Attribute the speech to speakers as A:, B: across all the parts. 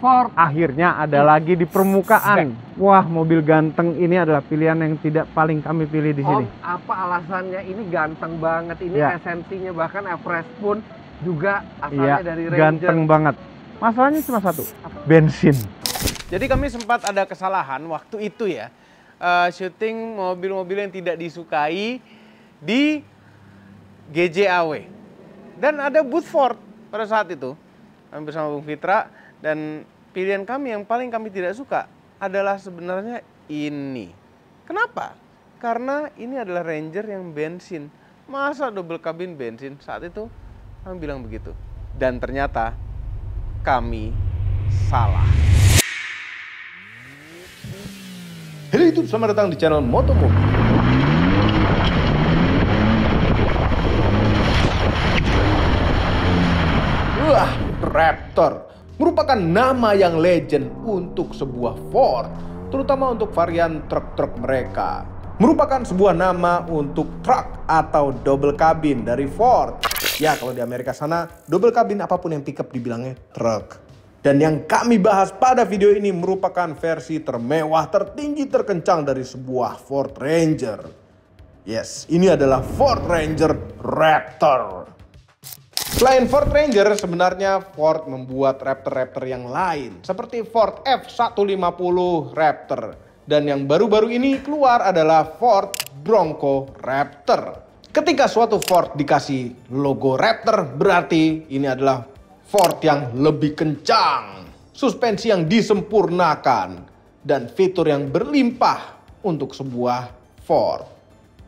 A: Ford.
B: Akhirnya ada lagi di permukaan. Wah, mobil ganteng ini adalah pilihan yang tidak paling kami pilih di sini.
A: Apa alasannya? Ini ganteng banget. Ini esensinya, bahkan Everest pun juga asalnya dari Ranger.
B: Ganteng banget. Masalahnya cuma satu, bensin. Jadi kami sempat ada kesalahan waktu itu ya, syuting mobil-mobil yang tidak disukai di GJAW. Dan ada booth Ford pada saat itu. Kami bersama Bung Fitra, dan pilihan kami yang paling kami tidak suka adalah sebenarnya ini. Kenapa? Karena ini adalah Ranger yang bensin. Masa double kabin bensin? Saat itu kami bilang begitu. Dan ternyata kami salah.
C: Halo YouTube, selamat datang di channel Motomobil. Wah, Raptor merupakan nama yang legend untuk sebuah Ford, terutama untuk varian truk-truk mereka. Merupakan sebuah nama untuk truk atau double cabin dari Ford. Ya, kalau di Amerika sana, double cabin apapun yang pickup dibilangnya truk. Dan yang kami bahas pada video ini merupakan versi termewah, tertinggi, terkencang dari sebuah Ford Ranger. Yes, ini adalah Ford Ranger Raptor. Selain Ford Ranger, sebenarnya Ford membuat Raptor-Raptor yang lain, seperti Ford F-150 Raptor. Dan yang baru-baru ini keluar adalah Ford Bronco Raptor. Ketika suatu Ford dikasih logo Raptor, berarti ini adalah Ford yang lebih kencang, suspensi yang disempurnakan, dan fitur yang berlimpah untuk sebuah Ford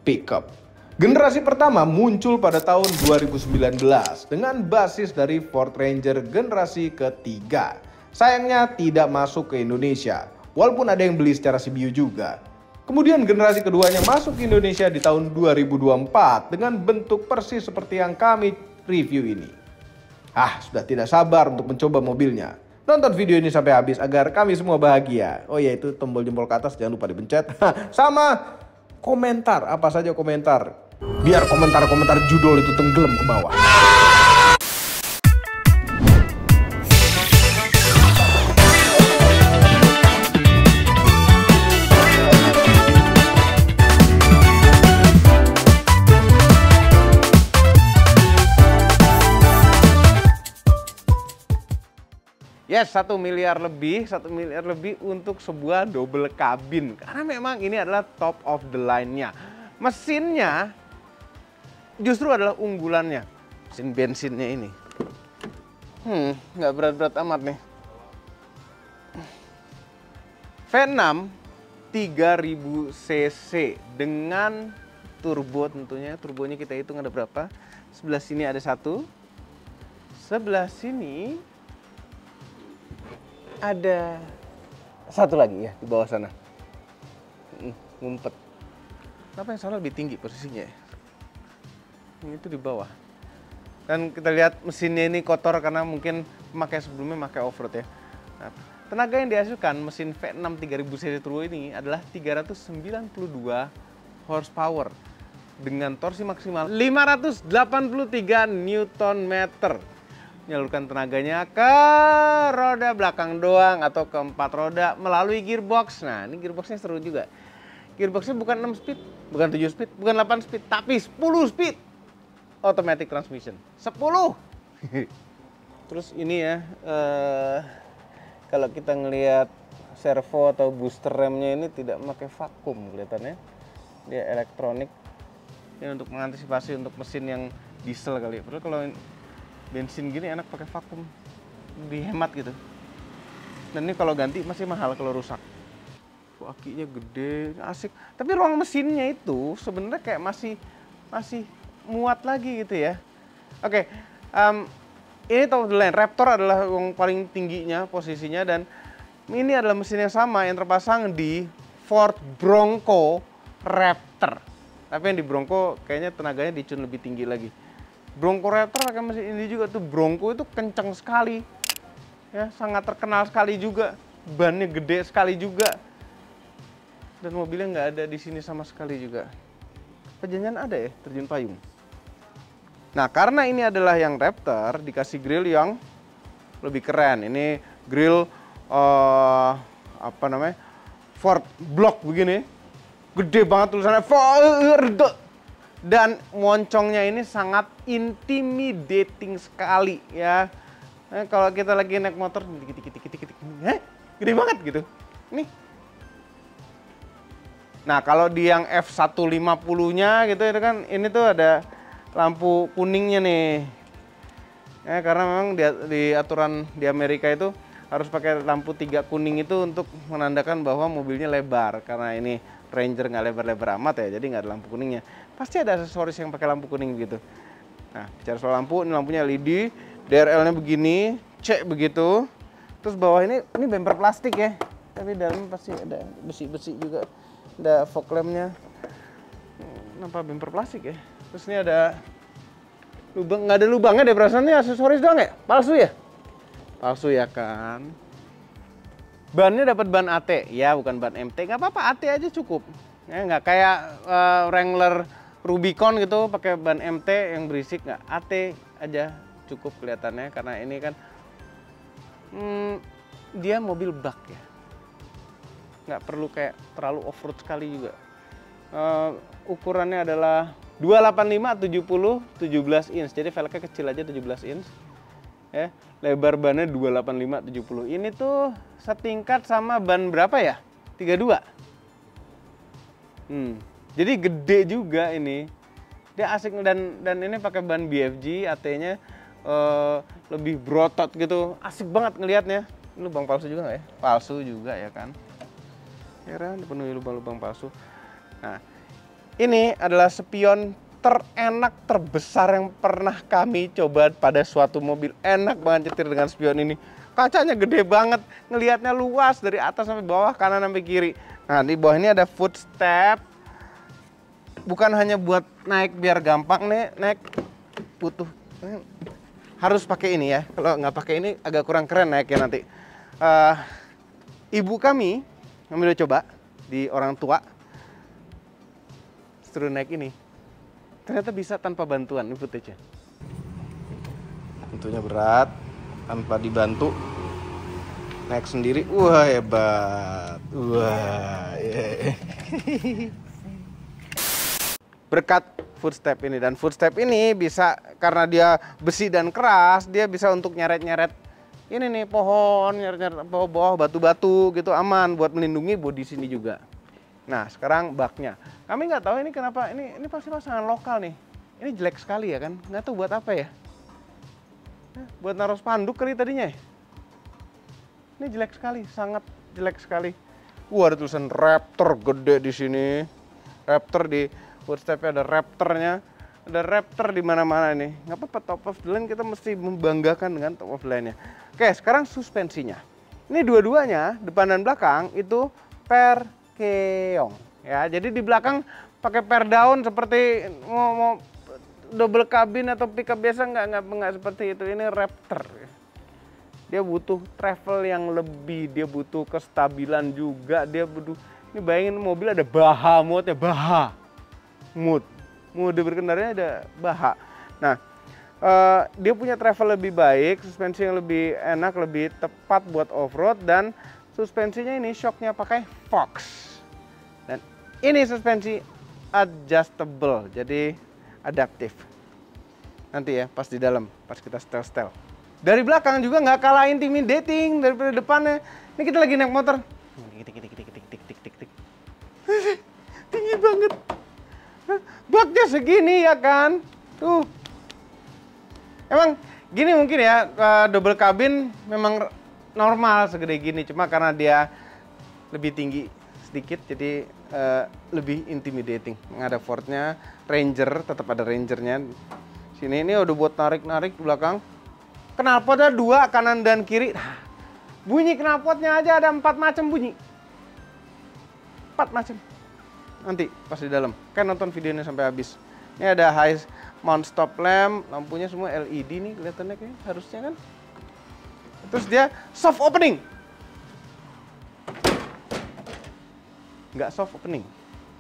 C: pickup. Generasi pertama muncul pada tahun 2019 dengan basis dari Ford Ranger generasi ketiga. Sayangnya tidak masuk ke Indonesia, walaupun ada yang beli secara CBU juga. Kemudian generasi keduanya masuk ke Indonesia di tahun 2024 dengan bentuk persis seperti yang kami review ini. Sudah tidak sabar untuk mencoba mobilnya. Nonton video ini sampai habis agar kami semua bahagia. Oh ya, itu tombol jempol ke atas jangan lupa dipencet. Sama komentar, apa saja komentar. Biar komentar-komentar judul itu tenggelam ke bawah.
B: Yes, 1 miliar lebih untuk sebuah double cabin. Karena memang ini adalah top of the line-nya. Mesinnya justru adalah unggulannya. Mesin bensinnya ini. Nggak berat-berat amat nih. V6 3000 cc dengan turbo tentunya. Turbonya kita hitung ada berapa. Sebelah sini ada 1. Sebelah sini ada 1 lagi ya di bawah sana. Ngumpet. Kenapa yang sana lebih tinggi posisinya? Ini itu di bawah. Dan kita lihat mesinnya ini kotor karena mungkin pemakai sebelumnya pakai off-road ya. Nah, tenaga yang dihasilkan mesin V6 3000 cc turbo ini adalah 392 horsepower dengan torsi maksimal 583 Nm. Menyalurkan tenaganya ke roda belakang doang atau ke 4 roda melalui gearbox. Nah, ini gearboxnya seru juga. Gearboxnya bukan 6 speed, bukan 7 speed, bukan 8 speed, tapi 10 speed. Automatic transmission. 10. Terus ini ya, kalau kita ngelihat servo atau booster remnya ini tidak pakai vakum kelihatannya. Dia elektronik. Ini untuk mengantisipasi untuk mesin yang diesel kali ya. Padahal kalau bensin gini enak pakai vakum, lebih hemat gitu. Dan ini kalau ganti masih mahal kalau rusak. Akinya gede, asik. Tapi ruang mesinnya itu sebenarnya kayak masih muat lagi gitu ya. Oke, ini top of the line. Raptor adalah yang paling tingginya posisinya, dan ini adalah mesin yang sama yang terpasang di Ford Bronco Raptor. Tapi yang di Bronco kayaknya tenaganya dicun lebih tinggi lagi. Bronco Raptor pakai mesin ini juga tuh. Bronco itu kencang sekali, ya, sangat terkenal sekali juga. Bannya gede sekali juga. Dan mobilnya nggak ada di sini sama sekali juga. Perjanjian ada ya, terjun payung. Nah, karena ini adalah yang Raptor, dikasih grill yang lebih keren. Ini grill apa namanya, Ford Block begini, gede banget tulisannya Ford, dan moncongnya ini sangat intimidating sekali ya. Nah, kalau kita lagi naik motor, gede banget gitu. Nih. Nah, kalau di yang F150-nya gitu itu kan, ini tuh ada lampu kuningnya nih. Ya, karena memang di aturan di Amerika itu harus pakai lampu 3 kuning itu untuk menandakan bahwa mobilnya lebar. Karena ini Ranger nggak lebar-lebar amat ya, jadi nggak ada lampu kuningnya. Pasti ada aksesoris yang pakai lampu kuning gitu. Nah, bicara soal lampu, ini lampunya LED, DRL-nya begini, C begitu. Terus bawah ini bumper plastik ya, tapi dalamnya pasti ada besi-besi juga. Ada fog lamp-nya. Kenapa bumper plastik ya? Terus ini ada lubang, nggak ada lubangnya deh, perasaannya aksesoris doang ya? Palsu ya? Palsu ya kan? Bannya dapat ban AT, ya bukan ban MT, nggak apa-apa, AT aja cukup. Ya nggak kayak Wrangler Rubicon gitu pakai ban MT yang berisik, nggak, AT aja cukup kelihatannya, karena ini kan dia mobil bak ya. Nggak perlu kayak terlalu off-road sekali juga. Ukurannya adalah 285 70 17 inch. Jadi velgnya kecil aja 17 inch. Ya, lebar bannya 285 70. Ini tuh setingkat sama ban berapa ya? 32. Jadi gede juga ini. Dia asik, dan ini pakai ban BFG, AT-nya lebih berotot gitu. Asik banget ngelihatnya. Ini lubang palsu juga nggak ya? Palsu juga ya kan? Heran, dipenuhi lubang-lubang palsu. Nah, ini adalah spion terenak, terbesar yang pernah kami coba pada suatu mobil. Enak banget nyetir dengan spion ini. Kacanya gede banget, ngelihatnya luas dari atas sampai bawah, kanan sampai kiri. Nah, di bawah ini ada footstep. Bukan hanya buat naik biar gampang nih, naik butuh. Harus pakai ini ya. Kalau nggak pakai ini agak kurang keren naiknya nanti. Ibu kami udah coba di orang tua, suruh naik ini, ternyata bisa tanpa bantuan. Ini footage-nya. Tentunya berat, tanpa dibantu, naik sendiri. Wah, hebat. Wah, yeah. Berkat footstep ini, dan footstep ini bisa, karena dia besi dan keras, dia bisa untuk nyeret-nyeret ini nih pohon, nyeret-nyeret bawah batu-batu gitu, aman buat melindungi bodi sini juga. Nah, sekarang baknya. Kami nggak tahu ini kenapa, ini pasti pasangan lokal nih. Ini jelek sekali ya kan? Nggak tahu buat apa ya? Buat naruh spanduk kali tadinya ya? Ini jelek sekali, sangat jelek sekali. Ada tulisan Raptor gede di sini. Raptor di footstep-nya ada Raptornya. Ada Raptor di mana-mana nih. Nggak apa-apa, top of the line, kita mesti membanggakan dengan top of the line-nya. Oke, sekarang suspensinya. Ini dua-duanya, depan dan belakang, itu per keong. Ya, jadi di belakang pakai per down seperti mau double cabin atau pickup biasa, nggak seperti itu. Ini Raptor. Dia butuh travel yang lebih, dia butuh kestabilan juga, dia butuh. Ini bayangin mobil ada Baha mode-nya, Baha mode. Mode berkendaranya ada Baha. Nah, dia punya travel lebih baik, suspensi yang lebih enak, lebih tepat buat off-road, dan suspensinya ini shocknya pakai Fox. Dan ini suspensi adjustable, jadi adaptif. Nanti ya, pas di dalam, pas kita setel-setel. Dari belakang juga nggak kalah intimidating daripada depannya. Ini kita lagi naik motor. Tinggi banget. Baknya segini ya kan? Tuh. Emang gini mungkin ya, double cabin memang normal segede gini. Cuma karena dia lebih tinggi sedikit, jadi lebih intimidating. Ada Fordnya, Ranger, tetap ada Rangernya. Sini ini udah buat narik-narik belakang. Knalpotnya 2, kanan dan kiri. Nah, bunyi knalpotnya aja ada 4 macam bunyi. 4 macam. Nanti pas di dalam, kan nonton videonya sampai habis. Ini ada high mount stop lamp, lampunya semua LED nih kelihatannya, kayak harusnya kan. Terus dia soft opening. Nggak soft opening,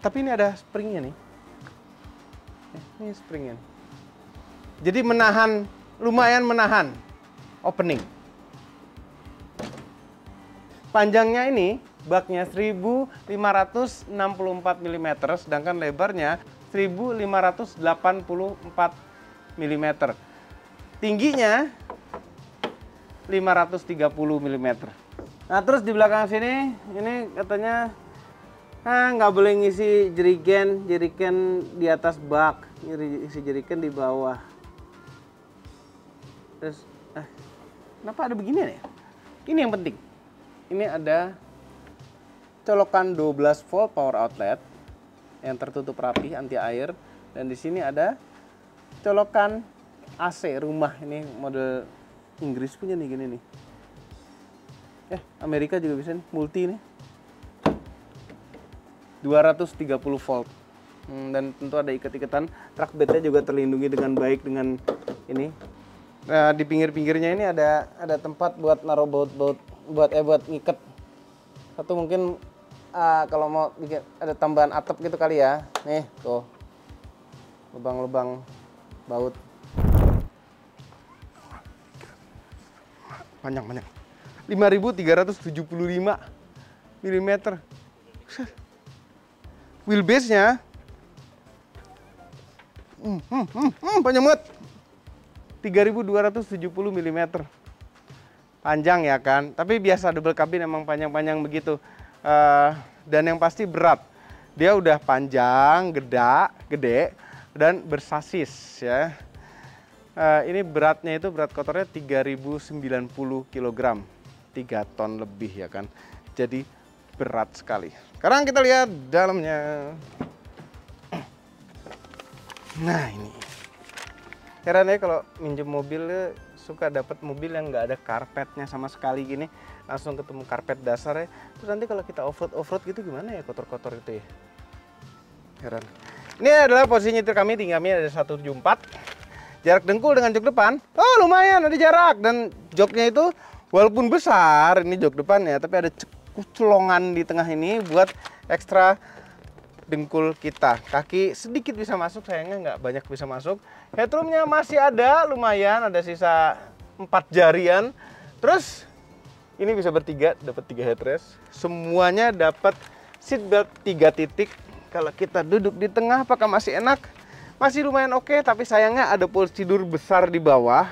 B: tapi ini ada springnya nih. Ini springnya. Jadi menahan, lumayan menahan opening. Panjangnya ini baknya 1564 mm, sedangkan lebarnya 1584 mm. Tingginya 530 mm. Nah, terus di belakang sini ini katanya nggak boleh ngisi jerigen di atas bak, isi jerigen di bawah. Terus kenapa ada begini ya? Ini yang penting. Ini ada colokan 12 volt power outlet yang tertutup rapi anti air, dan di sini ada colokan AC rumah. Ini model Inggris punya nih, gini nih. Amerika juga bisa nih, multi nih. 230 volt. Dan tentu ada ikat-ikatan. Truk bednya juga terlindungi dengan baik dengan ini. Nah, di pinggir-pinggirnya ini ada tempat buat naruh baut-baut, buat ngikat. Satu mungkin kalau mau bikin ada tambahan atap gitu kali ya. Nih, tuh. Lubang-lubang baut. Panjang. 5.375 mm. Wheelbase-nya panjang banget. 3.270 mm. Panjang ya kan? Tapi biasa double cabin emang panjang-panjang begitu. Dan yang pasti berat. Dia udah panjang, gede dan bersasis ya. Ini beratnya itu berat kotornya 3090 kg. 3 ton lebih ya kan. Jadi berat sekali. Sekarang kita lihat dalamnya. Nah, ini. Heran ya kalau minjem mobil suka dapat mobil yang nggak ada karpetnya sama sekali gini. Langsung ketemu karpet dasar ya. Terus nanti kalau kita off-road gitu gimana ya kotor-kotor itu ya. Heran. Ini adalah posisi nyetir kami, tingginya ada 174. Jarak dengkul dengan jok depan, oh lumayan ada jarak. Dan joknya itu walaupun besar, ini jok depannya, tapi ada colongan di tengah ini buat ekstra dengkul kita. Kaki sedikit bisa masuk, sayangnya nggak banyak bisa masuk. Headroomnya masih ada, lumayan, ada sisa 4 jarian. Terus ini bisa bertiga, dapat 3 headrest. Semuanya dapat seatbelt 3 titik. Kalau kita duduk di tengah, apakah masih enak? Masih lumayan oke, tapi sayangnya ada posisi tidur besar di bawah.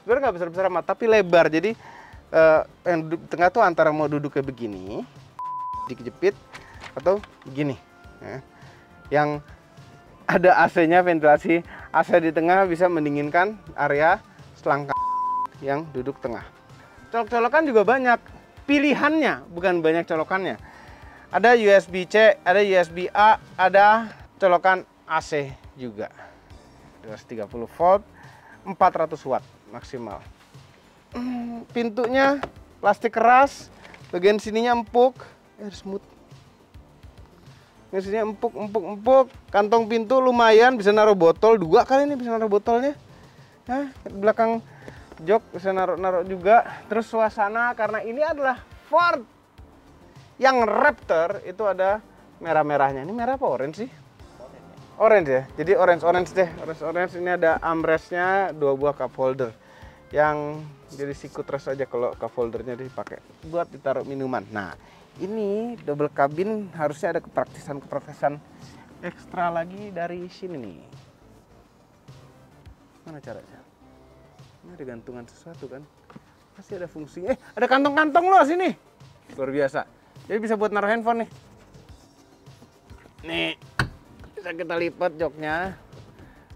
B: Sebenarnya nggak besar-besar amat, tapi lebar. Jadi yang duduk di tengah tuh antara mau duduk kayak begini, dikejepit, atau begini. Ya. Yang ada AC-nya, ventilasi AC di tengah bisa mendinginkan area selangkah yang duduk tengah. Colok-colokan juga banyak, pilihannya bukan banyak colokannya. Ada USB-C, ada USB-A, ada colokan AC juga. 230 volt, 400 watt maksimal. Pintunya plastik keras, bagian sininya empuk, smooth. Bagian sininya empuk. Kantong pintu lumayan, bisa naruh botol 2 kali ini bisa naruh botolnya. Nah, belakang jok bisa naruh juga. Terus suasana karena ini adalah Ford yang Raptor itu ada merah-merahnya. Ini merah apa orange sih? Orange ya. Jadi orange deh. Orange ini ada armrestnya, 2 buah cup holder yang jadi sikut terus aja kalau cup holdernya dipakai buat ditaruh minuman. Nah, ini double cabin harusnya ada kepraktisan ekstra lagi dari sini nih. Mana caranya? Ini ada gantungan sesuatu kan? Pasti ada fungsinya. Ada kantong-kantong loh sini. Luar biasa. Jadi bisa buat naruh handphone nih. Nih, bisa kita lipat joknya.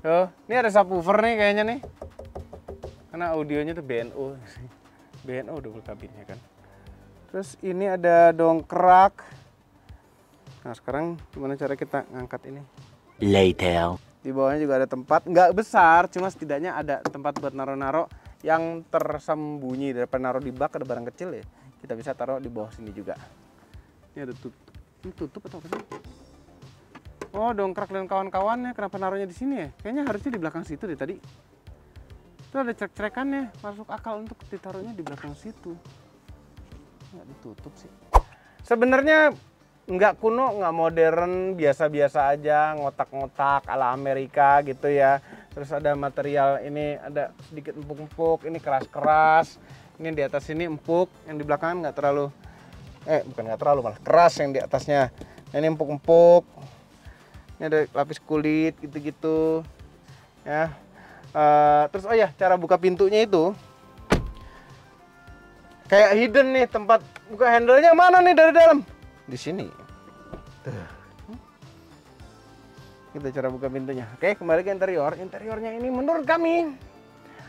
B: Tuh, ini ada subwoofer nih kayaknya nih. Karena audionya tuh BNO. BNO double cabinnya kan. Terus ini ada dongkrak. Nah, sekarang gimana cara kita ngangkat ini?
D: Later.
B: Di bawahnya juga ada tempat, nggak besar, cuma setidaknya ada tempat buat naro-naro yang tersembunyi. Daripada naruh di bak ada barang kecil ya, kita bisa taruh di bawah sini juga. Ini ada tutup. Ini tutup atau apa sih? Oh, dongkrak dan kawan-kawannya. Kenapa naruhnya di sini ya? Kayaknya harusnya di belakang situ deh tadi. Itu ada cek-cekannya, masuk akal untuk ditaruhnya di belakang situ. Nggak ditutup sih. Sebenarnya nggak kuno, nggak modern, biasa-biasa aja, ngotak-ngotak ala Amerika gitu ya. Terus ada material ini, ada sedikit empuk-empuk, ini keras-keras. Ini di atas ini empuk, yang di belakang nggak terlalu bukan nggak terlalu, malah keras yang di atasnya. Nah, ini empuk-empuk. Ini ada lapis kulit gitu-gitu. Ya. Terus oh ya, cara buka pintunya itu kayak hidden nih, tempat buka handle-nya mana nih dari dalam? Di sini. Tuh. Itu cara buka pintunya. Oke, kembali ke interior. Interiornya ini menurut kami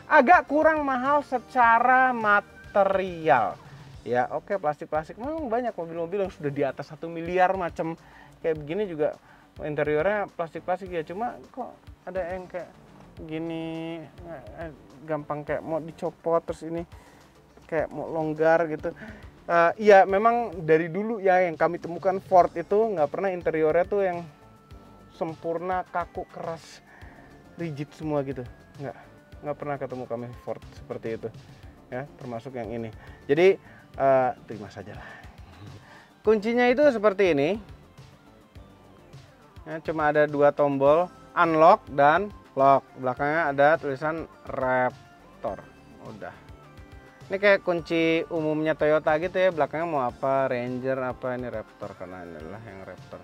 B: agak kurang mahal secara material. Ya, oke, plastik-plastik memang banyak mobil-mobil yang sudah di atas 1 miliar macam kayak begini juga interiornya plastik-plastik ya. Cuma kok ada yang kayak gini gampang kayak mau dicopot, terus ini kayak mau longgar gitu. Iya, memang dari dulu ya yang kami temukan Ford itu nggak pernah interiornya tuh yang sempurna, kaku, keras, rigid semua gitu. Nggak pernah ketemu kami Ford seperti itu ya, termasuk yang ini. Jadi terima saja lah. Kuncinya itu seperti ini ya, cuma ada 2 tombol, unlock dan lock. Belakangnya ada tulisan Raptor. Udah. Ini kayak kunci umumnya Toyota gitu ya, belakangnya mau apa, Ranger apa, ini Raptor karena ini adalah yang Raptor.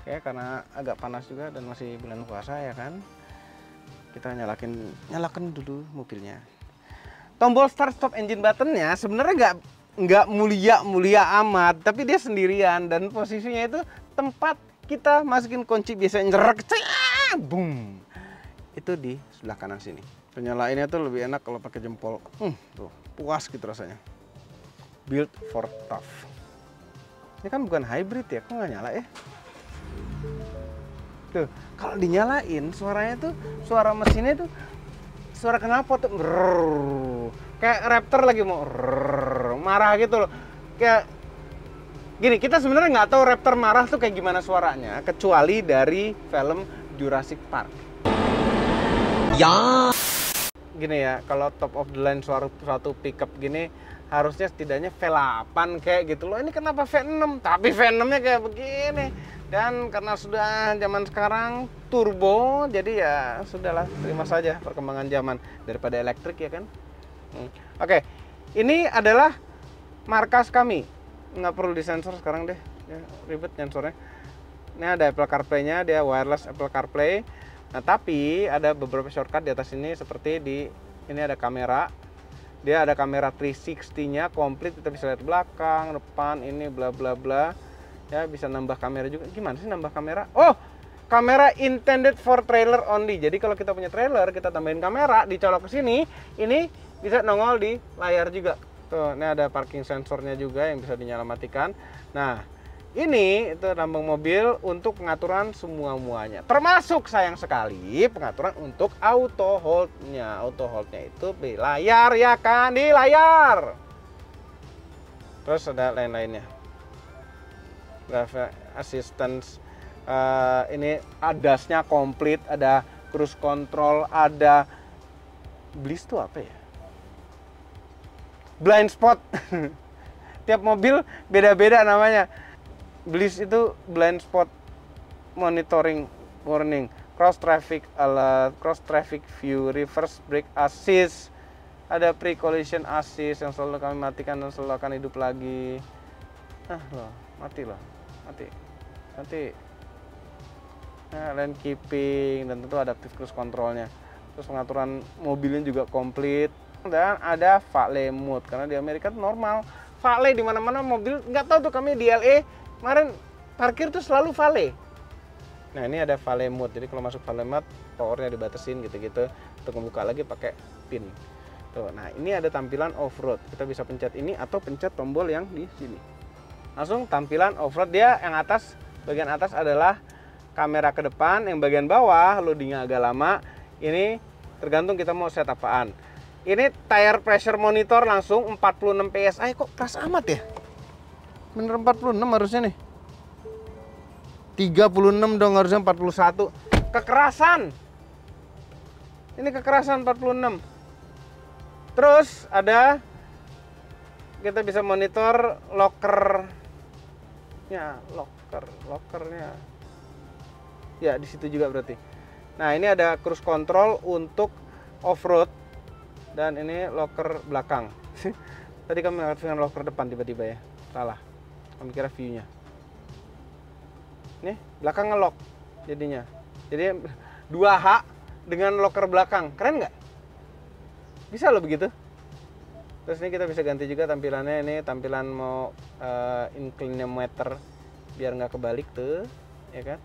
B: Oke, karena agak panas juga dan masih bulan puasa ya kan, kita nyalakan dulu mobilnya. Tombol start stop engine buttonnya sebenarnya nggak mulia amat, tapi dia sendirian dan posisinya itu tempat kita masukin kunci biasanya nyerak, boom, itu di sebelah kanan sini. Penyalainnya tuh lebih enak kalau pakai jempol, tuh puas gitu rasanya. Built for tough. Ini kan bukan hybrid ya, kok nggak nyala ya? Tuh, kalau dinyalain suaranya tuh, suara mesinnya tuh, suara knalpot tuh, kayak Raptor lagi mau marah gitu loh. Kayak gini, kita sebenarnya nggak tahu Raptor marah tuh kayak gimana suaranya, kecuali dari film Jurassic Park. Ya. Gini ya, kalau top of the line suatu pickup gini harusnya setidaknya V8 kayak gitu loh. Ini kenapa V6? Tapi V6-nya kayak begini. Dan karena sudah zaman sekarang turbo, jadi ya sudahlah, terima saja perkembangan zaman daripada elektrik ya kan. Oke, ini adalah markas kami. Nggak perlu disensor sekarang deh, ya, ribet sensornya. Ini ada Apple CarPlay-nya, dia wireless Apple CarPlay. Nah, tapi ada beberapa shortcut di atas ini, seperti ini ada kamera. Dia ada kamera 360-nya komplit, kita bisa lihat belakang, depan, ini bla bla bla. Ya, bisa nambah kamera juga. Gimana sih nambah kamera? Oh, kamera intended for trailer only. Jadi kalau kita punya trailer, kita tambahin kamera, dicolok ke sini, ini bisa nongol di layar juga. Tuh, ini ada parking sensornya juga yang bisa dinyala-matikan. Nah, ini itu lambang mobil untuk pengaturan semua-muanya. Termasuk sayang sekali pengaturan untuk auto hold-nya. Auto hold-nya itu di layar ya kan, di layar. Terus ada lain-lainnya. Driver assistance, ini ADAS-nya komplit, ada cruise control, ada bliss itu apa ya? Blind spot. Tiap mobil beda-beda namanya. Bliss itu blind spot monitoring warning, cross traffic alert, cross traffic view, reverse brake assist, ada pre collision assist yang selalu kami matikan dan selalu akan hidup lagi. Mati. Nah, lane keeping, dan tentu adaptive cruise controlnya. Terus pengaturan mobilnya juga komplit, dan ada valet mode karena di Amerika itu normal valet di mana-mana mobil. Nggak tahu tuh, kami di LA kemarin parkir tuh selalu valet. Nah, ini ada valet mode, jadi kalau masuk valet mode powernya dibatasin gitu-gitu. Untuk membuka lagi pakai pin. Tuh, nah ini ada tampilan off-road. Kita bisa pencet ini atau pencet tombol yang di sini. Langsung tampilan off-road. Dia yang atas, bagian atas adalah kamera ke depan, yang bagian bawah loadingnya agak lama. Ini tergantung kita mau set apaan. Ini tire pressure monitor langsung 46 PSI. Kok keras amat ya? Bener 46 harusnya nih. 36 dong harusnya 41. Kekerasan. Ini kekerasan 46. Terus ada, kita bisa monitor lockernya, lockernya. Ya, di situ juga berarti. Nah, ini ada cruise control untuk off-road, dan ini locker belakang. Tadi kami mengaktifkan locker depan tiba-tiba ya, salah. Kami kira view-nya. Nih, belakang nge-lock jadinya. Jadi 2H dengan locker belakang. Keren nggak? Bisa loh begitu. Terus ini kita bisa ganti juga tampilannya. Ini tampilan mau inclinometer biar nggak kebalik tuh, ya kan?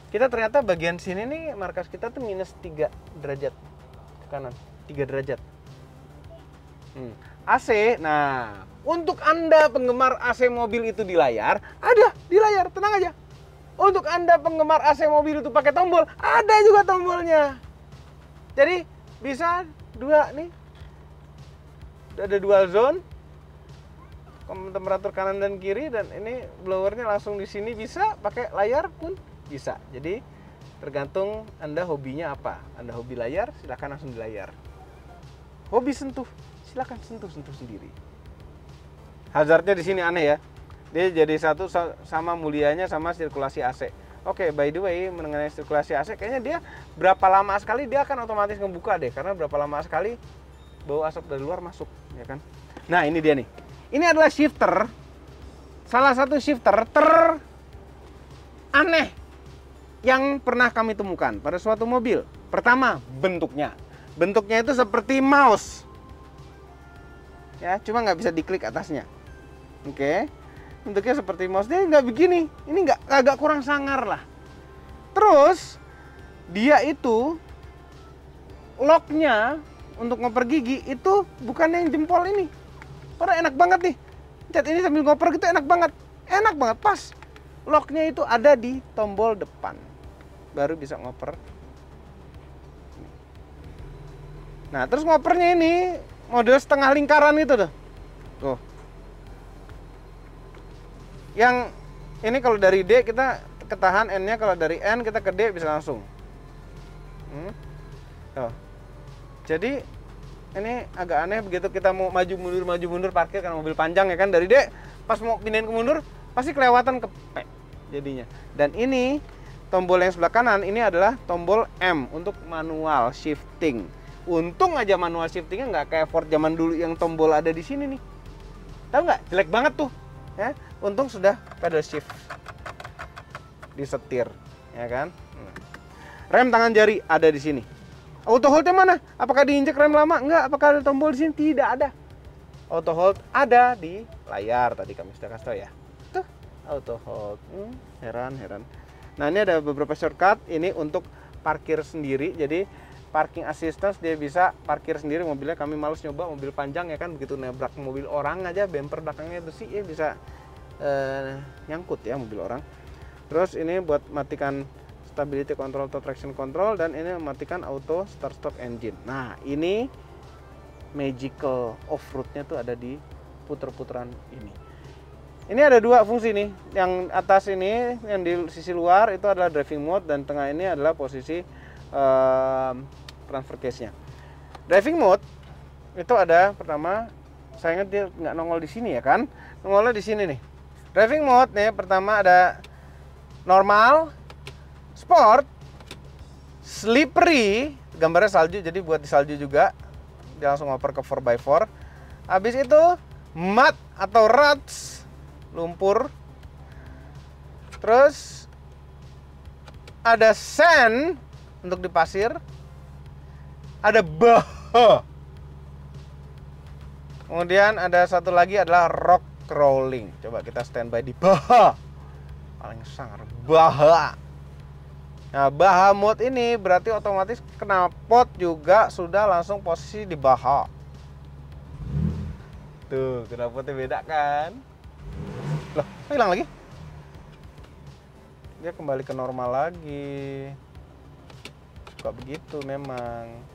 B: Kita ternyata bagian sini nih markas kita tuh minus 3 derajat ke kanan, 3 derajat. AC, nah untuk Anda penggemar AC mobil itu di layar, ada di layar, tenang aja. Untuk Anda penggemar AC mobil itu pakai tombol, ada juga tombolnya. Jadi bisa dua nih, ada dual zone, temperatur kanan dan kiri, dan ini blowernya langsung di sini bisa, pakai layar pun bisa. Jadi tergantung Anda hobinya apa. Anda hobi layar, silakan langsung di layar. Hobi sentuh, silakan sentuh sendiri. Hazardnya di sini aneh ya. Dia jadi satu sama mulianya sama sirkulasi AC. Oke, by the way, mengenai sirkulasi AC, kayaknya dia berapa lama sekali dia akan otomatis ngebuka deh, karena berapa lama sekali bau asap dari luar masuk, ya kan? Nah, ini dia nih. Ini adalah shifter, salah satu shifter aneh yang pernah kami temukan pada suatu mobil. Pertama, bentuknya itu seperti mouse, ya, cuma nggak bisa diklik atasnya. Oke. Bentuknya seperti mouse, dia nggak begini, ini agak kurang sangar lah. Terus dia itu locknya untuk ngoper gigi itu bukan yang jempol ini. Padahal enak banget nih, pencet ini sambil ngoper gitu, enak banget pas. Locknya itu ada di tombol depan, baru bisa ngoper. Nah, terus ngopernya ini model setengah lingkaran itu tuh. Tuh. Yang ini kalau dari D kita ketahan N-nya, kalau dari N kita ke D bisa langsung. Tuh. Jadi ini agak aneh begitu kita mau maju mundur parkir karena mobil panjang, ya kan, dari D pas mau pindahin ke mundur pasti kelewatan ke P jadinya. Dan ini tombol yang sebelah kanan ini adalah tombol M untuk manual shifting. Untung aja manual shiftingnya nggak kayak Ford zaman dulu yang tombol ada di sini nih. Tahu nggak? Jelek banget tuh. Ya, untung sudah pedal shift disetir, ya kan? Rem tangan jari ada di sini. Auto hold-nya mana? Apakah diinjek rem lama? Enggak. Apakah ada tombol di sini? Tidak ada. Auto hold ada di layar, tadi kami sudah kasih tahu ya. Tuh, auto hold. Heran. Nah, ini ada beberapa shortcut ini untuk parkir sendiri. Jadi parking assistance dia bisa parkir sendiri mobilnya. Kami males nyoba mobil panjang, ya kan, begitu nabrak mobil orang aja bumper belakangnya besi ya bisa nyangkut ya mobil orang. Terus ini buat matikan stability control atau traction control, dan ini mematikan auto start stop engine. Nah, ini magical off-roadnya tuh ada di puter-puteran ini. Ini ada dua fungsi nih. Yang atas ini yang di sisi luar itu adalah driving mode, dan tengah ini adalah posisi transfer case-nya. Driving mode itu ada pertama, saya ingat dia nggak nongol di sini, ya kan? Nongolnya di sini nih. Driving mode nih pertama ada normal, sport, slippery, gambarnya salju, jadi buat di salju juga. Dia langsung ngoper ke 4x4. Habis itu mud atau ruts, lumpur. Terus ada sand untuk di pasir. Ada baha. Kemudian ada satu lagi adalah rock crawling. Coba kita standby di baha. Paling sangar baha. Nah, baha mode ini berarti otomatis knalpot juga sudah langsung posisi di baha. Tuh, knalpotnya beda kan? Loh, hilang lagi? Dia kembali ke normal lagi. Suka begitu memang.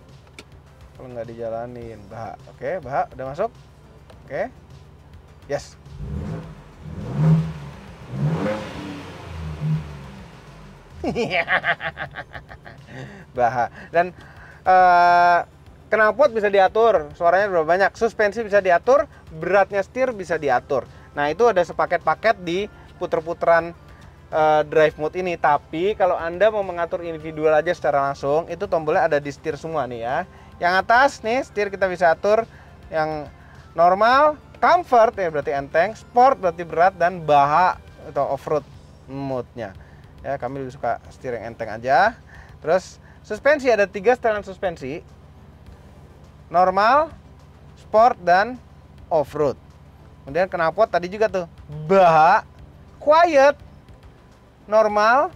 B: Kalau nggak dijalanin, baha. Oke, baha udah masuk. Oke, yes. Baha. Dan knalpot bisa diatur, suaranya berapa banyak, suspensi bisa diatur, beratnya setir bisa diatur. Nah, itu ada sepaket-paket di puter-puteran drive mode ini. Tapi kalau Anda mau mengatur individual aja secara langsung, itu tombolnya ada di setir semua nih ya. Yang atas nih setir kita bisa atur yang normal, Comfort ya berarti enteng, sport berarti berat, dan baha atau off-road mode-nya. Ya, kami lebih suka setir yang enteng aja. Terus suspensi ada 3 setelan suspensi. Normal, sport, dan off-road. Kemudian knalpot tadi juga tuh. Baha, quiet, normal,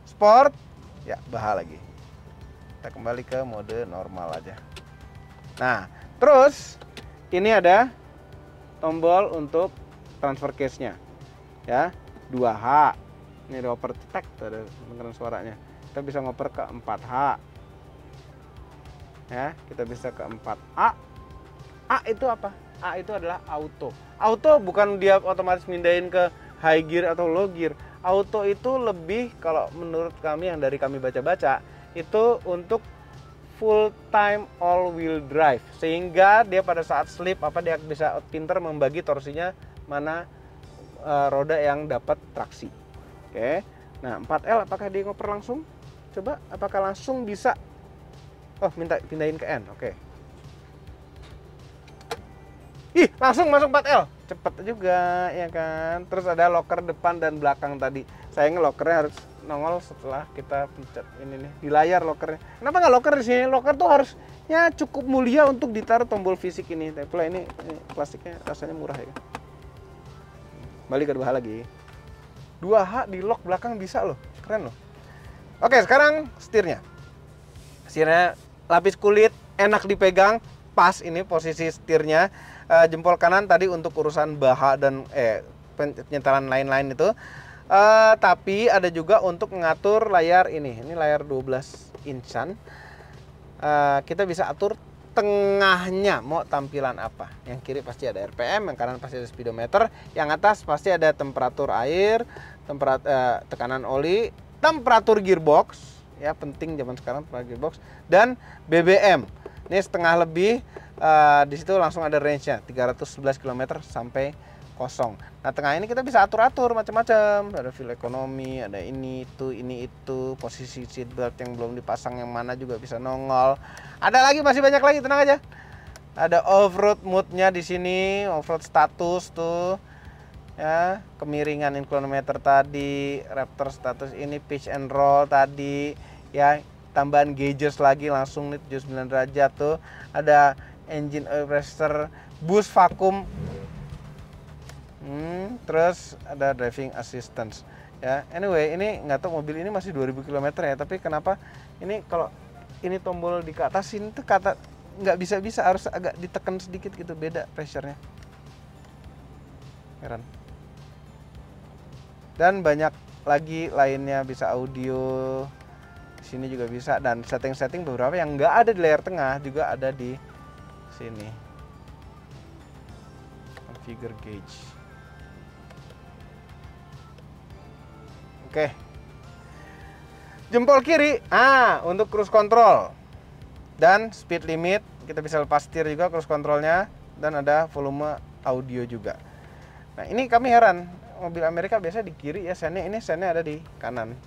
B: sport, ya baha lagi. Kita kembali ke mode normal aja. Nah, terus ini ada tombol untuk transfer case-nya. Ya, 2H. Ini ada oper tek, ada pengeran suaranya. Kita bisa ngoper ke 4H. Ya, kita bisa ke 4A. A itu apa? A itu adalah auto. Auto bukan dia otomatis mindahin ke high gear atau low gear. Auto itu lebih, kalau menurut kami yang dari kami baca-baca, itu untuk full time all wheel drive, sehingga dia pada saat slip dia bisa pinter membagi torsinya mana roda yang dapat traksi. Oke. Nah, 4L apakah dia ngoper langsung? Coba apakah langsung bisa? Oh, minta pindahin ke N. Oke. Ih, langsung masuk 4L. Cepet juga ya kan. Terus ada locker depan dan belakang tadi. Sayangnya lockernya harus nongol setelah kita pencet ini nih di layar lockernya. Kenapa nggak locker di sini? Locker tuh harusnya cukup mulia untuk ditaruh tombol fisik ini. Tapi pula ini plastiknya rasanya murah ya. Balik ke 2H lagi. 2H di lock belakang bisa loh. Keren loh. Oke, sekarang setirnya. Setirnya lapis kulit, enak dipegang, pas ini posisi setirnya. Jempol kanan tadi untuk urusan baha dan penyetelan lain-lain itu. Tapi ada juga untuk mengatur layar ini layar 12 insan. Kita bisa atur tengahnya mau tampilan apa. Yang kiri pasti ada RPM, yang kanan pasti ada speedometer, yang atas pasti ada temperatur air, tekanan oli, temperatur gearbox, ya penting zaman sekarang temperatur gearbox, dan BBM. Ini setengah lebih. Di situ langsung ada range-nya 311 km sampai kosong. Nah, tengah ini kita bisa atur-atur macam-macam. Ada fuel ekonomi, ada ini itu, posisi seatbelt yang belum dipasang yang mana juga bisa nongol. Ada lagi, masih banyak lagi, tenang aja. Ada off-road mode-nya di sini, off-road status tuh. Ya, kemiringan inclinometer tadi, Raptor status ini, pitch and roll tadi, ya, tambahan gauges lagi langsung nih 79 derajat tuh. Ada engine oil pressure, boost vakum. Terus ada driving assistance ya. Anyway, ini nggak tahu mobil ini masih 2000 km ya, tapi kenapa ini kalau ini tombol di ke atas ini tuh nggak bisa harus agak ditekan sedikit gitu, beda pressure-nya. Heran. Dan banyak lagi lainnya, bisa audio. Di sini juga bisa, dan setting-setting beberapa yang nggak ada di layar tengah juga ada di sini. Configure gauge. Oke. Jempol kiri, untuk cruise control dan speed limit. Kita bisa lepas setir juga cruise controlnya, dan ada volume audio juga. Nah, ini kami heran, mobil Amerika biasa di kiri ya sennya, ini sennya ada di kanan.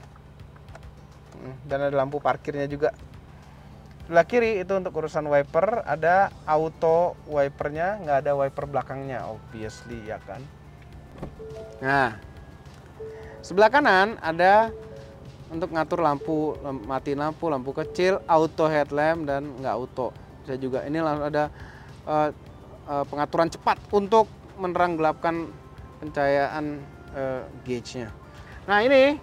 B: Dan ada lampu parkirnya juga. Sebelah kiri itu untuk urusan wiper, ada auto wipernya, nggak ada wiper belakangnya, obviously ya kan. Nah, sebelah kanan ada untuk ngatur lampu, matiin lampu, lampu kecil, auto headlamp, dan nggak auto. Bisa juga, ini ada pengaturan cepat untuk menerang gelapkan pencahayaan gauge-nya. Nah, ini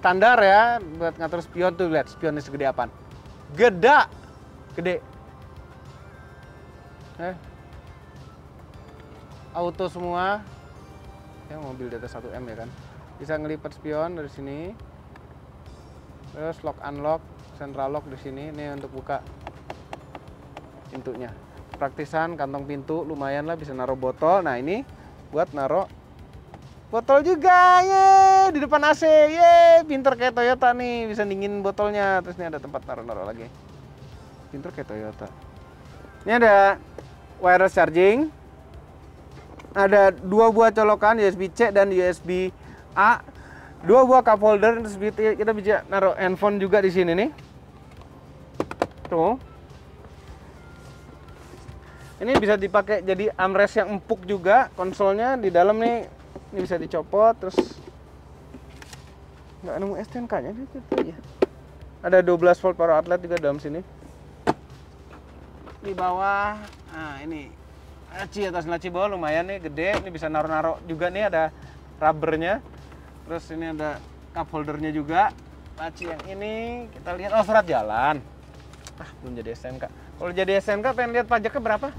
B: standar ya buat ngatur spion tuh, lihat spionnya segede apaan. Gede. Auto semua. Ya, mobil di atas 1M ya kan. Bisa ngelipat spion dari sini. Terus lock unlock, central lock di sini. Ini untuk buka pintunya. Praktisan kantong pintu lumayan lah, bisa naruh botol. Nah, ini buat naruh botol juga, di depan AC, pinter kayak Toyota nih, bisa dingin botolnya. Terus ini ada tempat naruh lagi, pinter kayak Toyota. Ini ada wireless charging, ada 2 buah colokan USB-C dan USB-A, 2 buah cup holder. Terus kita bisa naruh handphone juga di sini nih, tuh. Ini bisa dipakai jadi armrest yang empuk juga. Konsolnya di dalam nih, ini bisa dicopot. Terus nggak nemu STNK-nya itu ya. Ada 12 volt power outlet juga dalam sini. Di bawah, nah ini laci atas laci bawah lumayan nih, gede. Ini bisa naruh-naruh juga nih, ada rubbernya. Terus ini ada cup holdernya juga. Laci yang ini kita lihat, oh surat jalan. Belum jadi STNK. Kalau jadi STNK pengen lihat pajaknya berapa?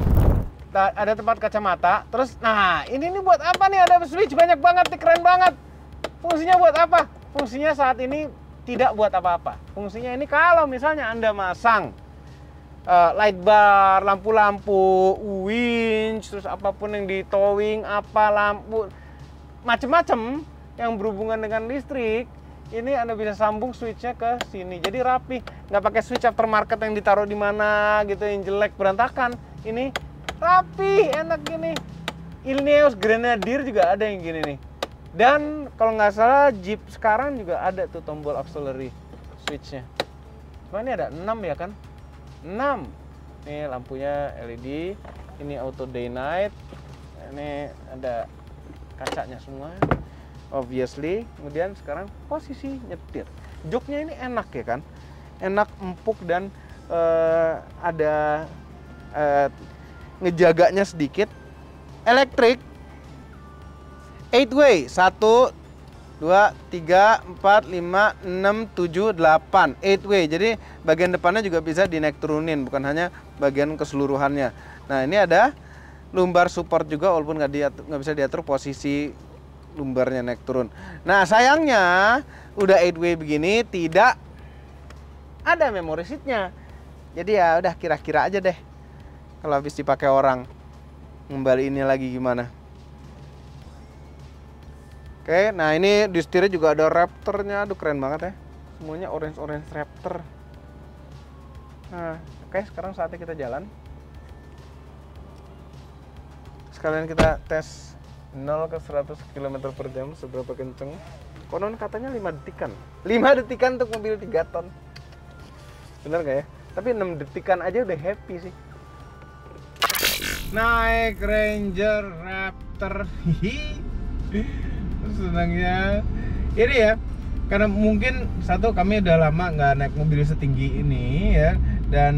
B: Ada tempat kacamata. Terus, nah ini nih buat apa nih? Ada switch banyak banget nih, keren banget. Fungsinya buat apa? Fungsinya saat ini tidak buat apa-apa. Fungsinya ini kalau misalnya Anda masang light bar, lampu-lampu, winch, terus apapun yang di towing, apa lampu, macem-macem yang berhubungan dengan listrik. Ini Anda bisa sambung switchnya ke sini, jadi rapi, nggak pakai switch aftermarket yang ditaruh di mana gitu, yang jelek berantakan. Ini rapi, enak gini. Ineos Grenadier juga ada yang gini nih. Dan kalau nggak salah Jeep sekarang juga ada tuh tombol auxiliary switchnya. Cuma ini ada 6 ya kan? 6. Ini lampunya LED, ini auto day night, ini ada kacanya semua. Obviously, kemudian sekarang posisi nyetir. Joknya ini enak ya kan, enak, empuk, dan ada ngejaganya sedikit. Elektrik, 8-way, 1, 2, 3, 4, 5, 6, 7, 8, 8-way. Jadi bagian depannya juga bisa dinaik turunin, bukan hanya bagian keseluruhannya. Nah ini ada lumbar support juga, walaupun nggak bisa diatur posisi lumbarnya naik turun. Nah sayangnya udah 8-way begini tidak ada memory seatnya. Jadi ya udah kira-kira aja deh kalau habis dipakai orang, ngembaliinnya lagi gimana. Oke, nah ini di setirnya juga ada Raptornya. Aduh keren banget ya, semuanya orange Raptor. Nah oke, sekarang saatnya kita jalan. Sekalian kita tes 0 ke 100 km per jam seberapa kenceng. Konon katanya 5 detikan. 5 detikan untuk mobil 3 ton. Bener gak ya? Tapi 6 detikan aja udah happy sih. Naik Ranger Raptor. Senangnya ini ya, karena mungkin satu, kami udah lama nggak naik mobil setinggi ini ya, dan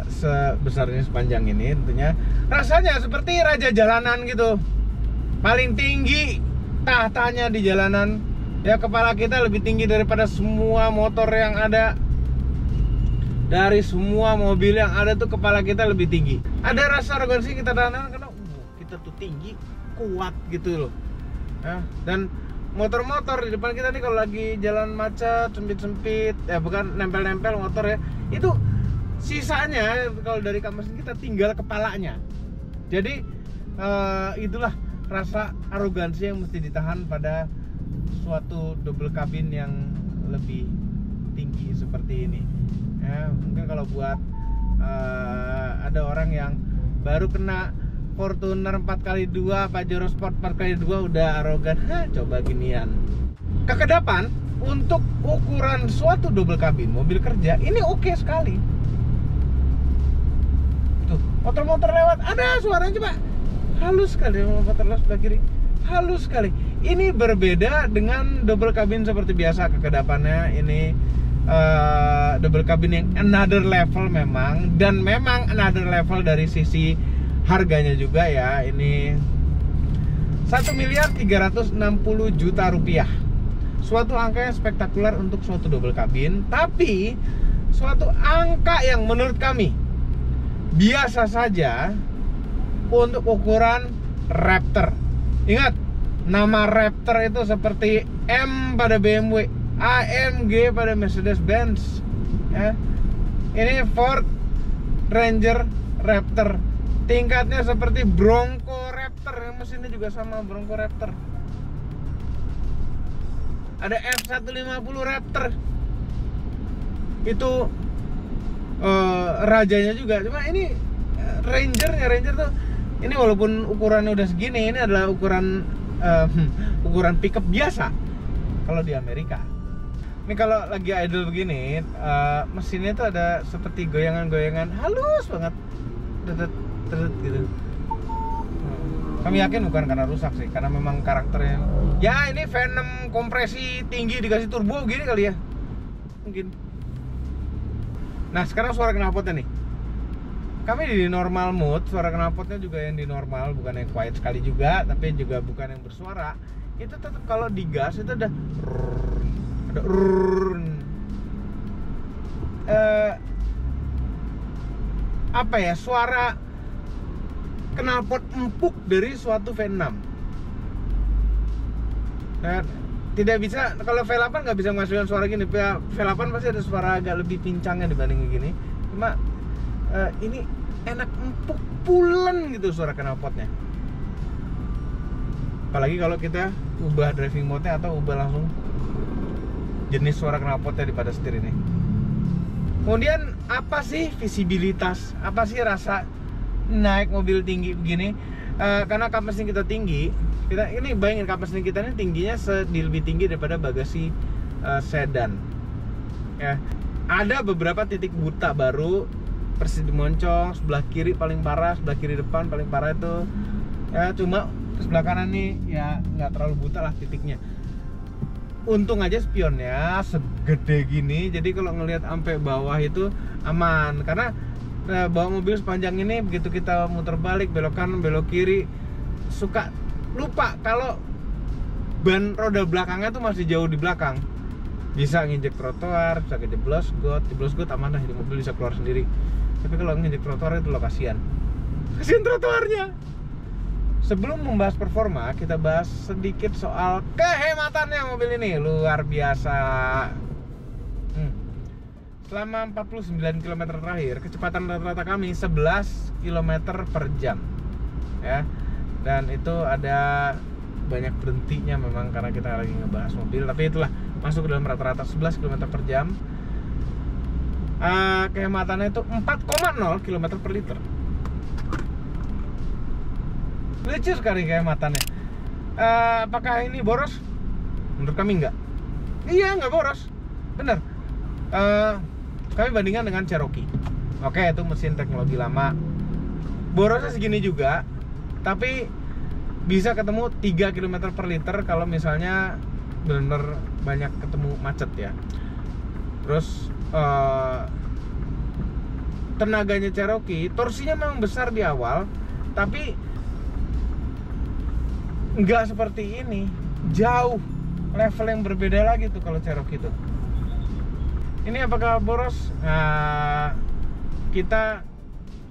B: sebesarnya sepanjang ini tentunya rasanya seperti raja jalanan gitu. Paling tinggi tahtanya di jalanan ya, kepala kita lebih tinggi daripada semua motor yang ada. Dari semua mobil yang ada tuh kepala kita lebih tinggi. Ada rasa arogansi kita karena kita tuh tinggi, kuat gitu loh ya. Dan motor-motor di depan kita nih kalau lagi jalan macet, sempit-sempit, ya bukan nempel-nempel motor ya, itu sisanya kalau dari kamar kita tinggal kepalanya. Jadi itulah rasa arogansi yang mesti ditahan pada suatu double cabin yang lebih tinggi seperti ini ya. Mungkin kalau buat ada orang yang baru kena Fortuner 4x2, Pajero Sport 4x2 udah arogan, coba ginian. Kekedapan untuk ukuran suatu double cabin mobil kerja ini oke sekali. Tuh, motor-motor lewat, ada suaranya coba. Halus sekali, motor lewat sebelah kiri. Halus sekali. Ini berbeda dengan double cabin seperti biasa. Kekedapannya ini double cabin yang another level memang, dan memang another level dari sisi harganya juga ya. Ini 1.360.000.000 rupiah. Suatu angka yang spektakuler untuk suatu double cabin, tapi suatu angka yang menurut kami biasa saja untuk ukuran Raptor. Ingat, nama Raptor itu seperti M pada BMW, AMG pada Mercedes-Benz ya. Ini Ford Ranger Raptor. Tingkatnya seperti Bronco Raptor, mesinnya juga sama Bronco Raptor. Ada F150 Raptor. Itu rajanya juga. Cuma ini Ranger tuh, ini walaupun ukurannya udah segini, ini adalah ukuran ukuran pickup biasa kalau di Amerika. Ini kalau lagi idle begini, mesinnya tuh ada seperti goyangan-goyangan halus banget. gitu. Kami yakin bukan karena rusak sih, karena memang karakternya. Ya ini V6 kompresi tinggi dikasih turbo gini kali ya, mungkin. Nah sekarang suara knalpotnya nih. Kami di normal mode, suara knalpotnya juga yang di normal, bukan yang quiet sekali juga, tapi juga bukan yang bersuara. Itu tetap kalau digas itu ada apa ya, suara knalpot empuk dari suatu V6. Nah, tidak bisa, kalau V8 nggak bisa menghasilkan suara gini. V8 pasti ada suara agak lebih pincangnya dibanding gini. Cuma ini enak empuk, pulen gitu suara knalpotnya. Apalagi kalau kita ubah driving mode-nya atau ubah langsung jenis suara knalpotnya di pada setir ini. Kemudian apa sih visibilitas? Apa sih rasa naik mobil tinggi begini? Karena kap mesin kita tinggi, kita ini bayangin kap mesin kita ini tingginya lebih tinggi daripada bagasi sedan. Ya, ada beberapa titik buta baru, persis di moncong, sebelah kiri paling parah, sebelah kiri depan paling parah itu. Ya, cuma sebelah kanan nih ya nggak terlalu buta lah titiknya. Untung aja spionnya segede gini, jadi kalau ngelihat sampai bawah itu aman. Karena bawa mobil sepanjang ini, begitu kita muter balik, belok kanan, belok kiri, suka lupa kalau ban roda belakangnya tuh masih jauh di belakang. Bisa nginjek trotoar, bisa kejeblos got aman lah, di mobil bisa keluar sendiri. Tapi kalau nginjek trotoar itu lo kasihan trotoarnya. Sebelum membahas performa, kita bahas sedikit soal kehematannya mobil ini. Luar biasa. Selama 49 km terakhir, kecepatan rata-rata kami 11 km per jam. Ya. Dan itu ada banyak berhentinya memang karena kita lagi ngebahas mobil, tapi itulah masuk ke dalam rata-rata 11 km per jam. Kehematannya itu 4,0 km per liter. Lucu sekali kehematannya. Apakah ini boros? Menurut kami enggak. Iya, nggak boros. Bener. Kami bandingkan dengan Cherokee. Oke, itu mesin teknologi lama. Borosnya segini juga, tapi bisa ketemu 3 km per liter kalau misalnya benar-benar banyak ketemu macet ya. Terus tenaganya Cherokee, torsinya memang besar di awal, tapi nggak seperti ini. Jauh level yang berbeda lagi tuh kalau Cherokee tuh. Ini apakah boros? Nah, kita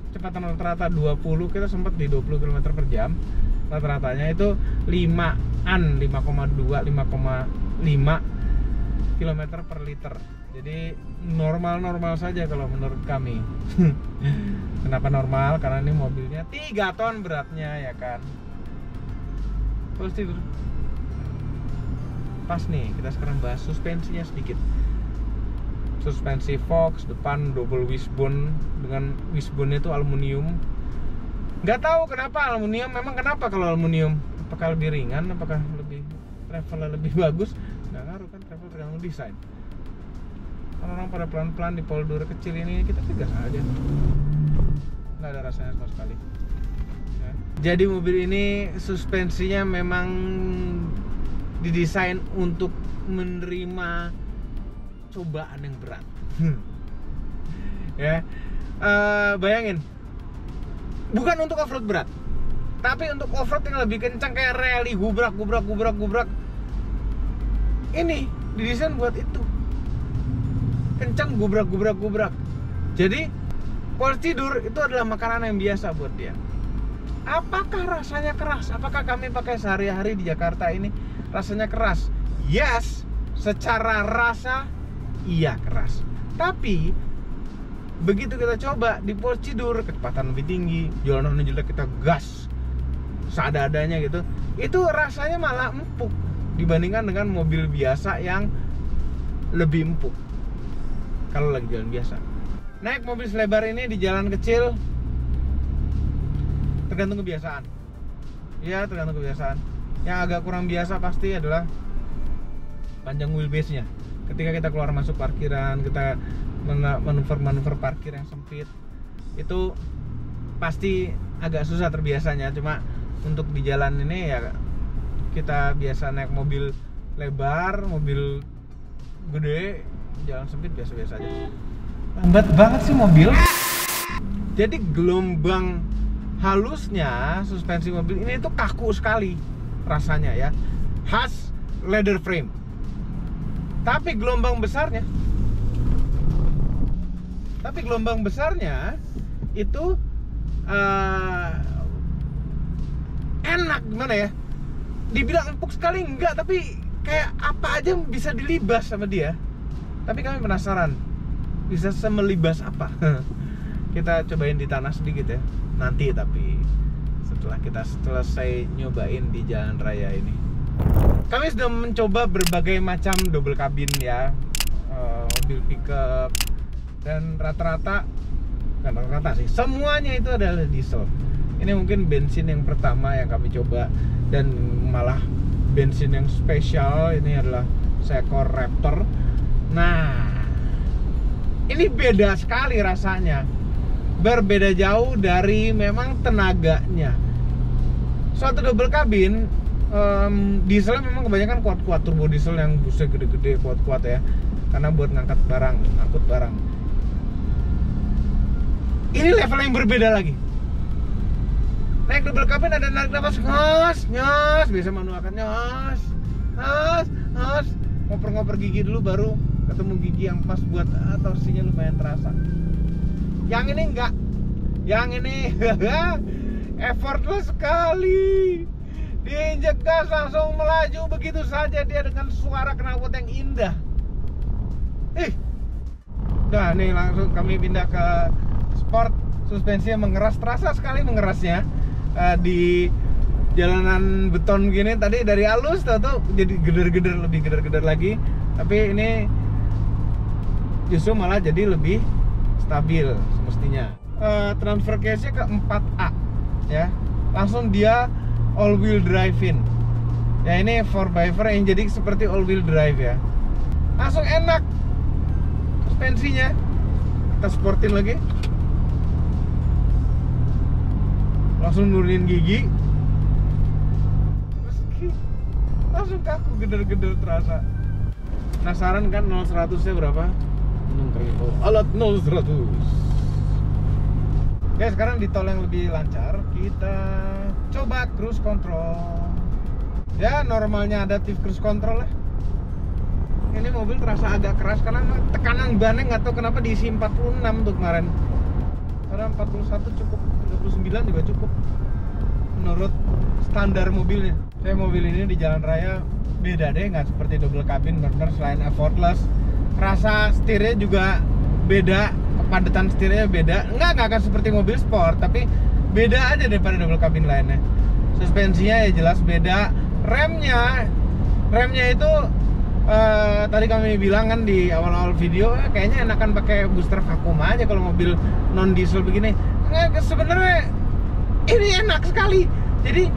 B: kecepatan rata-rata 20, kita sempat di 20 km per jam. Rata-ratanya itu 5-an, 5,2, 5,5 km per liter. Jadi normal-normal saja kalau menurut kami. Kenapa normal? Karena ini mobilnya 3 ton beratnya ya kan. Pasti pas nih, kita sekarang bahas suspensinya sedikit. Suspensi Fox depan double wishbone, dengan wishbone itu aluminium. Nggak tahu kenapa aluminium, memang kenapa kalau aluminium? Apakah lebih ringan, apakah lebih travelnya lebih bagus? Nggak ngaruh kan, travel tergantung desain. Orang-orang pada pelan-pelan di Poldur kecil ini, kita tegas aja, nggak ada rasanya sama sekali. Ya. Jadi mobil ini suspensinya memang didesain untuk menerima cobaan yang berat. Ya, bayangin, bukan untuk off-road berat, tapi untuk off-road yang lebih kencang kayak rally, gubrak. Ini didesain buat itu, kencang, gubrak. Jadi pol tidur itu adalah makanan yang biasa buat dia. Apakah rasanya keras? Apakah kami pakai sehari-hari di Jakarta ini rasanya keras? Yes, secara rasa iya keras. Tapi begitu kita coba di pos tidur, kecepatan lebih tinggi, jalanannya jelek, kita gas seadanya gitu, itu rasanya malah empuk dibandingkan dengan mobil biasa yang lebih empuk kalau lagi jalan biasa. Naik mobil selebar ini di jalan kecil tergantung kebiasaan. Ya, tergantung kebiasaan. Yang agak kurang biasa pasti adalah panjang wheelbase-nya. Ketika kita keluar masuk parkiran, kita manuver parkir yang sempit, itu pasti agak susah terbiasanya. Cuma untuk di jalan ini ya kita biasa naik mobil lebar, mobil gede, jalan sempit biasa-biasa aja. Lambat banget sih mobil. Jadi gelombang halusnya suspensi mobil ini tuh kaku sekali rasanya ya. Khas leather frame. Tapi gelombang besarnya itu enak, gimana ya? Dibilang empuk sekali enggak, tapi kayak apa aja bisa dilibas sama dia. Tapi kami penasaran bisa semelibas apa. Kita cobain di tanah sedikit ya nanti, tapi setelah kita selesai nyobain di jalan raya ini. Kami sudah mencoba berbagai macam double cabin ya, mobil pickup, dan rata-rata sih semuanya itu adalah diesel. Ini mungkin bensin yang pertama yang kami coba, dan malah bensin yang spesial. Ini adalah seekor Raptor. Nah, ini beda sekali rasanya, berbeda jauh dari memang tenaganya. Suatu double cabin diesel memang kebanyakan kuat-kuat, turbo diesel yang busnya gede-gede, kuat-kuat ya, karena buat ngangkat barang, angkut barang. Ini level yang berbeda lagi. Naik double cabin ada narik nafas, nyos, biasa manual kan, nyos, ngoper-ngoper gigi dulu baru ketemu gigi yang pas buat torsinya lumayan terasa. Yang ini enggak, yang ini effortless sekali. Diinjek gas langsung melaju begitu saja dia dengan suara knalpot yang indah. Nah, nih langsung kami pindah ke sport. Suspensinya mengeras, terasa sekali mengerasnya. Di jalanan beton gini tadi dari halus tuh jadi geder-geder, lebih geder-geder lagi. Tapi ini justru malah jadi lebih stabil semestinya. Transfer case-nya ke 4A ya. Langsung dia all wheel drive-in. Ya ini 4x4 yang jadi seperti all wheel drive ya. Langsung enak suspensinya. Kita sportin lagi. Langsung nurunin gigi. Langsung kaku, geder-geder terasa. Penasaran kan 0-100 nya berapa? Alat 0-100. Oke, sekarang di tol yang lebih lancar kita coba cruise control. Ya normalnya adaptive cruise control lah. Ini mobil terasa agak keras karena tekanan bannya nggak tahu kenapa diisi 46 tuh kemarin. Karena 41 cukup, 39 juga cukup menurut standar mobilnya. Saya mobil ini di jalan raya beda deh, nggak seperti double cabin, benar-benar selain effortless. Rasa setirnya juga beda, kepadatan setirnya beda. Nggak akan seperti mobil sport, tapi beda aja daripada double cabin lainnya. Suspensinya ya jelas beda. Remnya itu tadi kami bilang kan di awal-awal video, kayaknya enakan pakai booster vakum aja kalau mobil non diesel begini. Sebenarnya ini enak sekali. Jadi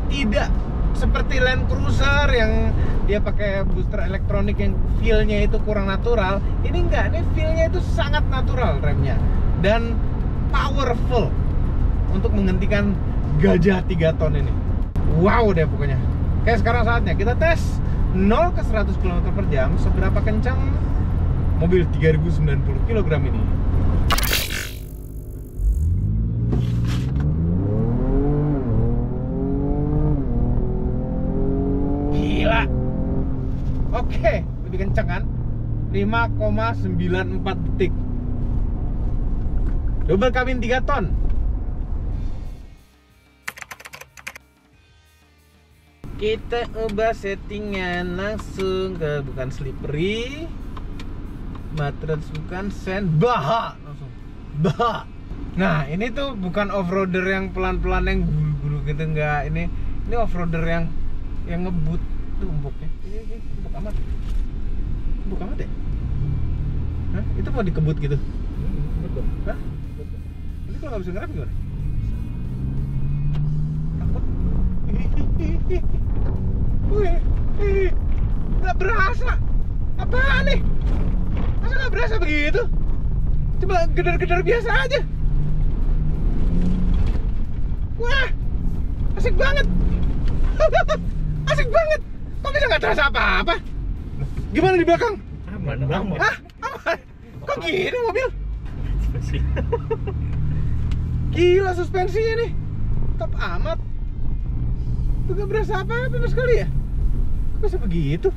B: tidak seperti Land Cruiser yang dia pakai booster elektronik yang feel-nya itu kurang natural. Ini enggak, ini feel-nya itu sangat natural remnya dan powerful untuk menghentikan gajah 3 ton ini. Wow deh pokoknya. Oke, sekarang saatnya kita tes 0 ke 100 km per jam seberapa kencang mobil 3090 kg ini. Gila. Oke, lebih kencang kan? 5,94 detik. Double cabin 3 ton. Kita ubah settingan langsung ke bukan slippery, matras bukan sandbar, langsung bah. Nah ini tuh bukan off-roader yang pelan-pelan yang buru-buru gitu, enggak. Ini off-roader yang ngebut tuh empuknya. Ini empuk amat. Empuk amat ya? Hah? Itu mau dikebut gitu? Betul. Hah? Ini kalau nggak bisa ngerem gimana? Takut. Wih, nggak berasa. Apaan nih? Masa nggak berasa begitu? Coba geder-geder biasa aja.
C: Wah, asik banget. Asik banget. Kok bisa nggak terasa apa-apa? Gimana di belakang?
B: Aman banget.
C: Hah? Aman? Kok gini mobil? Gila suspensinya nih. Top amat. Tuh gak berasa apa-apa sama sekali ya? Kok bisa begitu?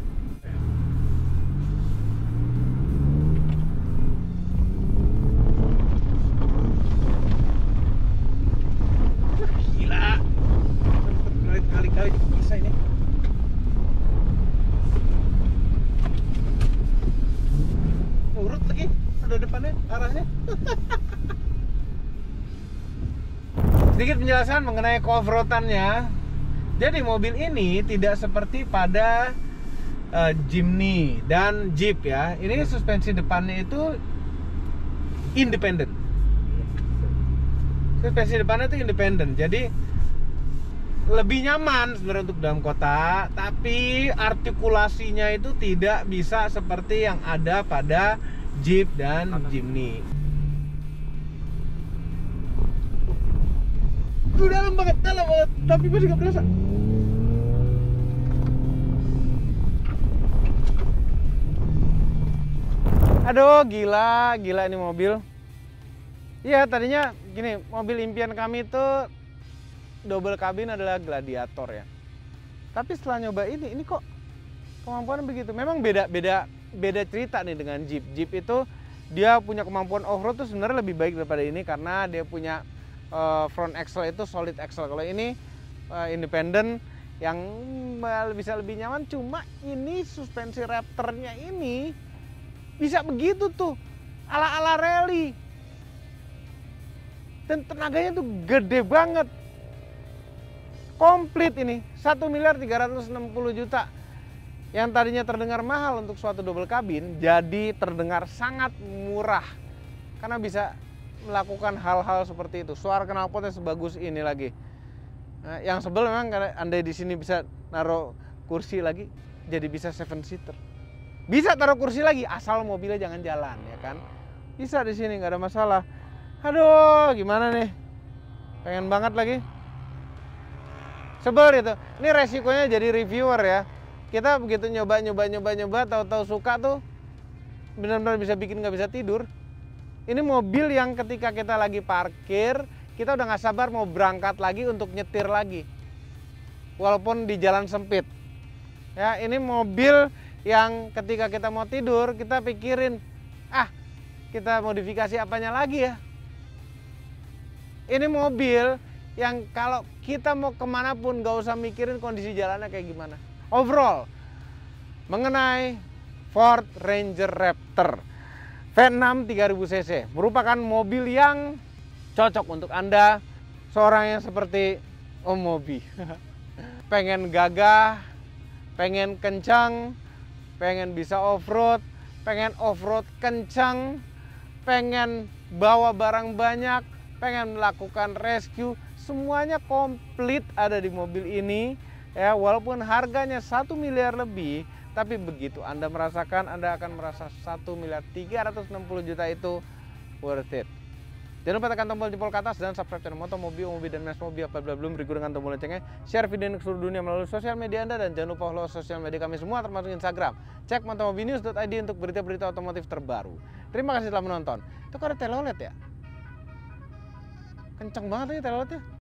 C: Wah, gila. Kali-kali bisa ini. Urut lagi, ada depannya, arahnya. Sedikit penjelasan mengenai off-roadannya. Jadi mobil ini tidak seperti pada Jimny dan Jeep ya. Ini suspensi depannya itu independen. Suspensi depannya itu independen. Jadi lebih nyaman sebenarnya untuk dalam kota, tapi artikulasinya itu tidak bisa seperti yang ada pada Jeep dan Jimny. Dalam banget, tapi masih gak berasa. Aduh, gila ini mobil. Iya, tadinya gini, mobil impian kami itu double cabin adalah Gladiator ya. Tapi setelah nyoba ini kok kemampuannya begitu. Memang beda cerita nih dengan Jeep. Jeep itu dia punya kemampuan off-road tuh sebenarnya lebih baik daripada ini karena dia punya front axle itu solid axle. Kalau ini independen yang bisa lebih nyaman. Cuma ini suspensi Raptornya ini bisa begitu tuh ala-ala rally. Dan tenaganya tuh gede banget. Komplit ini 1.360.000.000. Yang tadinya terdengar mahal untuk suatu double cabin jadi terdengar sangat murah karena bisa melakukan hal-hal seperti itu. Suara knalpotnya sebagus ini lagi. Nah, yang sebel memang karena andai di sini bisa naruh kursi lagi, jadi bisa 7 seater. Bisa taruh kursi lagi, asal mobilnya jangan jalan, ya kan? Bisa di sini, nggak ada masalah. Aduh, gimana nih? Pengen banget lagi. Sebel gitu. Ini resikonya jadi reviewer ya. Kita begitu nyoba, tahu-tahu suka tuh, benar-benar bisa bikin nggak bisa tidur. Ini mobil yang ketika kita lagi parkir, kita udah nggak sabar mau berangkat lagi untuk nyetir lagi. Walaupun di jalan sempit. Ya, ini mobil yang ketika kita mau tidur, kita pikirin, kita modifikasi apanya lagi ya. Ini mobil yang kalau kita mau kemana pun nggak usah mikirin kondisi jalannya kayak gimana. Overall, mengenai Ford Ranger Raptor V6 3000 cc merupakan mobil yang cocok untuk Anda, seorang yang seperti Om Mobi. Pengen gagah, pengen kencang, pengen bisa off-road, pengen off-road kencang, pengen bawa barang banyak, pengen melakukan rescue, semuanya komplit ada di mobil ini. Ya, walaupun harganya 1 miliar lebih, tapi begitu Anda merasakan, Anda akan merasa 1.360.000.000 itu worth it. Jangan lupa tekan tombol jempol ke atas dan subscribe channel Moto Mobi, Om Mobi dan Mas Mobi apabila belum, berikut dengan tombol loncengnya. Share video ini ke seluruh dunia melalui sosial media Anda dan jangan lupa follow sosial media kami semua termasuk Instagram. Cek motomobinews.id untuk berita-berita otomotif terbaru. Terima kasih telah menonton. Itu kok ada telolet ya? Kenceng banget ini teloletnya.